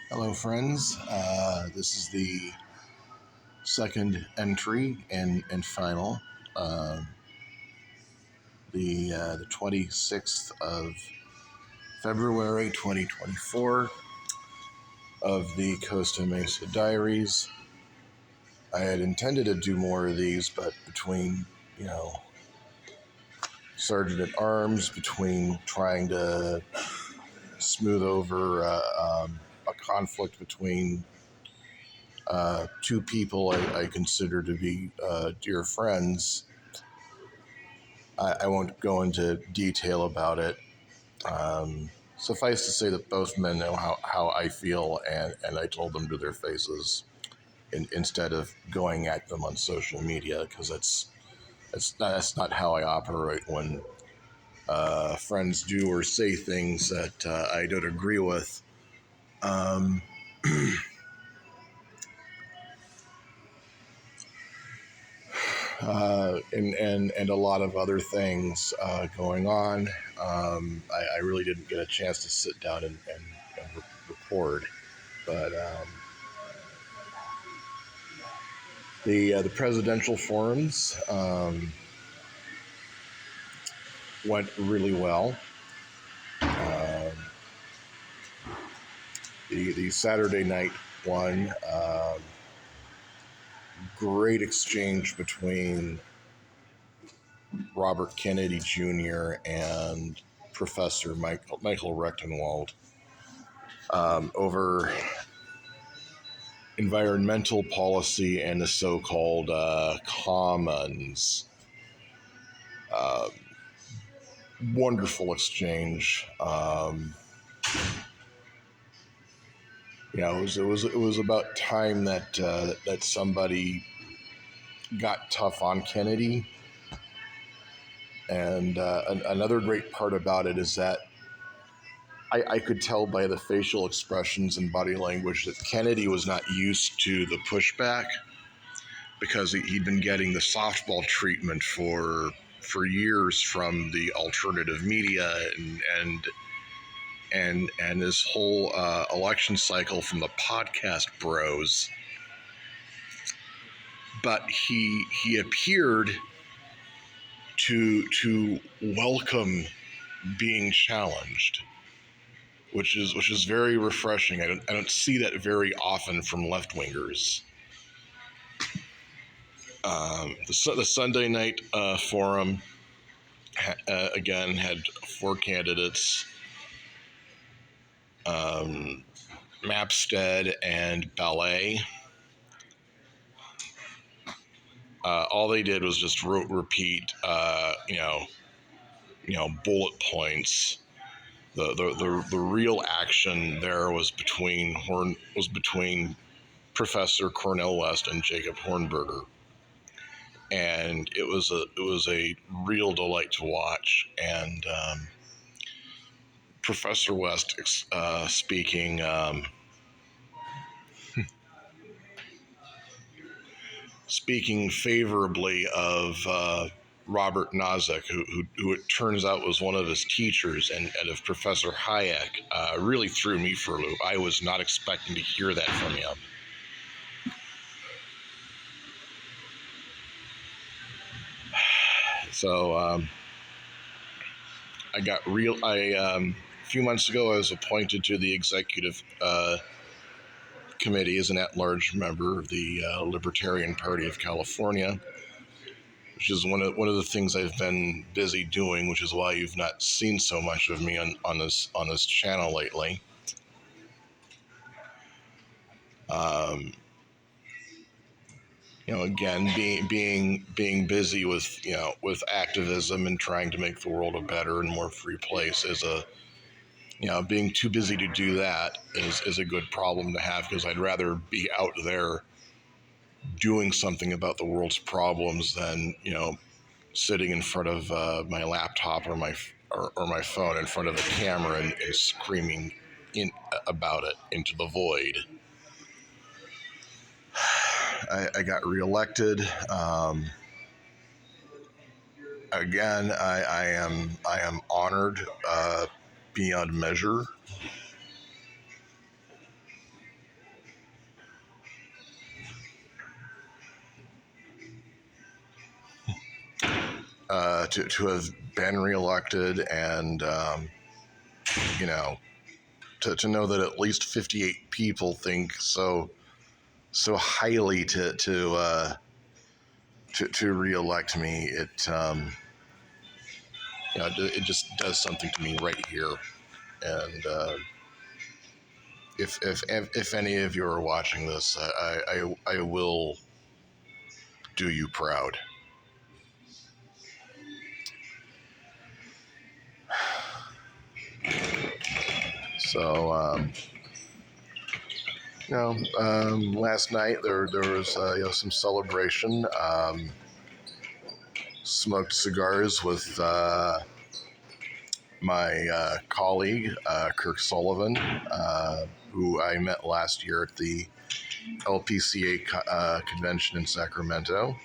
Hello, friends. This is the second entry and final, uh, the 26th of February 2024 of the Costa Mesa Diaries. I had intended to do more of these, but between Sergeant at Arms, between trying to smooth over a conflict between two people I consider to be dear friends. I won't go into detail about it. Suffice to say that both men know how I feel, and I told them to their faces instead of going at them on social media, because that's not how I operate when friends do or say things that I don't agree with. Um, and a lot of other things going on. I really didn't get a chance to sit down and record, but the presidential forums went really well. Um, the Saturday night one, great exchange between Robert Kennedy Jr. and Professor Michael Rechtenwald over environmental policy and the so-called commons. Uh, Wonderful exchange. It was about time that somebody got tough on Kennedy. And another great part about it is that I could tell by the facial expressions and body language that Kennedy was not used to the pushback, because he'd been getting the softball treatment for years from the alternative media and this whole election cycle from the podcast bros. But he appeared to welcome being challenged, which is very refreshing. I don't see that very often from left wingers. The Sunday night forum again had four candidates: Mapstead and Ballet. All they did was just repeat, bullet points. The real action there was between Professor Cornel West and Jacob Hornberger, and it was a real delight to watch. And Professor West speaking favorably of Robert Nozick, who it turns out was one of his teachers, and of Professor Hayek, really threw me for a loop. I was not expecting to hear that from him. So a few months ago, I was appointed to the executive committee as an at-large member of the Libertarian Party of California, which is one of the things I've been busy doing, which is why you've not seen so much of me on this channel lately. Again, being busy with activism and trying to make the world a better and more free place being too busy to do that is a good problem to have, because I'd rather be out there doing something about the world's problems than sitting in front of my laptop or my phone in front of the camera and screaming about it into the void. I got reelected. Again, I am honored beyond measure. to have been reelected, and you know, to know that at least 58 people think so highly to reelect me. It just does something to me right here. And if any of you are watching this, I will do you proud. So last night there was some celebration. Smoked cigars with my colleague Kirk Sullivan, who I met last year at the LPCA convention in Sacramento,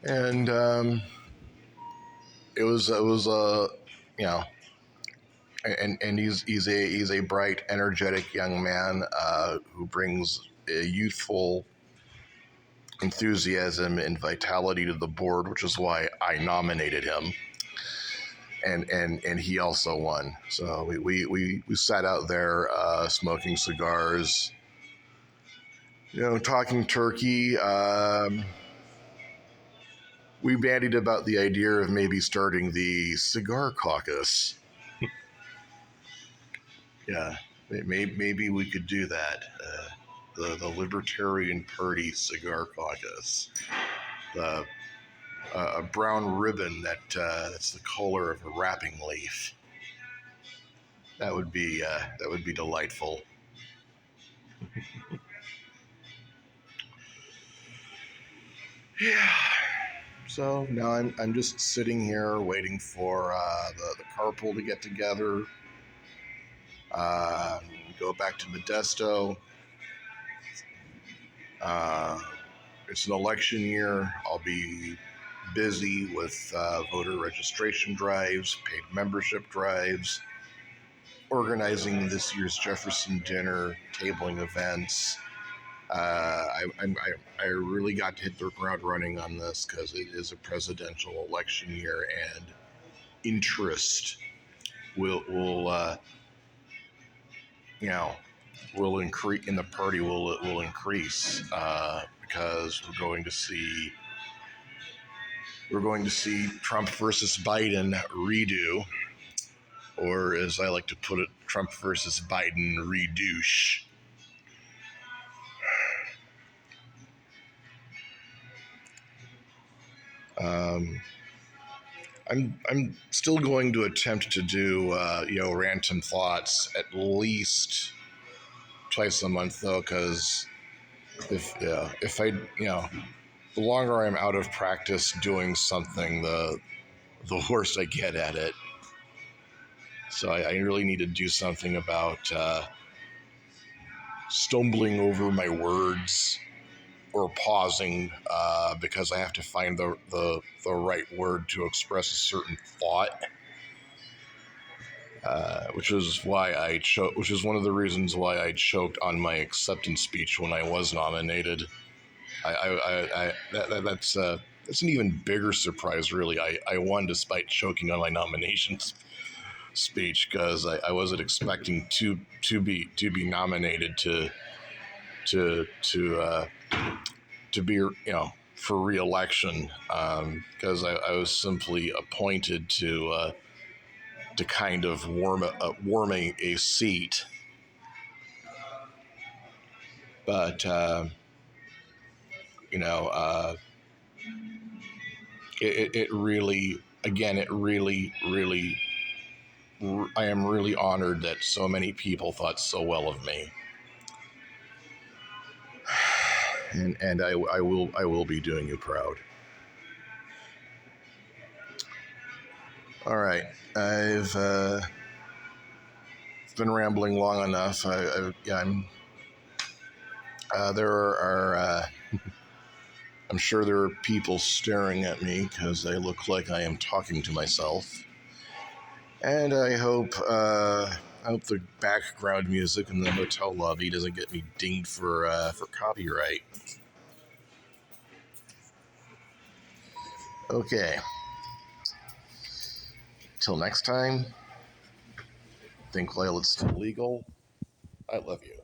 and it was you know and he's a bright, energetic young man who brings a youthful enthusiasm and vitality to the board, which is why I nominated him. And he also won. So we sat out there smoking cigars, talking turkey. We bandied about the idea of maybe starting the cigar caucus. Yeah, maybe we could do that. The Libertarian Party Cigar Caucus. A brown ribbon that's the color of a wrapping leaf. That would be delightful. Yeah. So now I'm just sitting here waiting for the carpool to get together. Go back to Modesto. It's an election year. I'll be busy with voter registration drives, paid membership drives, organizing this year's Jefferson dinner, tabling events. I really got to hit the ground running on this because it is a presidential election year, and interest will increase in the party will increase because we're going to see Trump versus Biden redo, or as I like to put it, Trump versus Biden redouche. I'm still going to attempt to do random thoughts at least twice a month though, because if I the longer I'm out of practice doing something, the worse I get at it. So I really need to do something about stumbling over my words or pausing because I have to find the right word to express a certain thought. Which is one of the reasons why I choked on my acceptance speech when I was nominated. That's an even bigger surprise, really. I won despite choking on my nominations speech because I wasn't expecting to be nominated to be for re-election because I was simply appointed to kind of warm a seat, but it really, again, I am really honored that so many people thought so well of me, and I will be doing you proud. All right, I've been rambling long enough. There are I'm sure there are people staring at me because I look like I am talking to myself. And I hope the background music in the hotel lobby doesn't get me dinged for copyright. Okay. Till next time, think while it's still legal. I love you.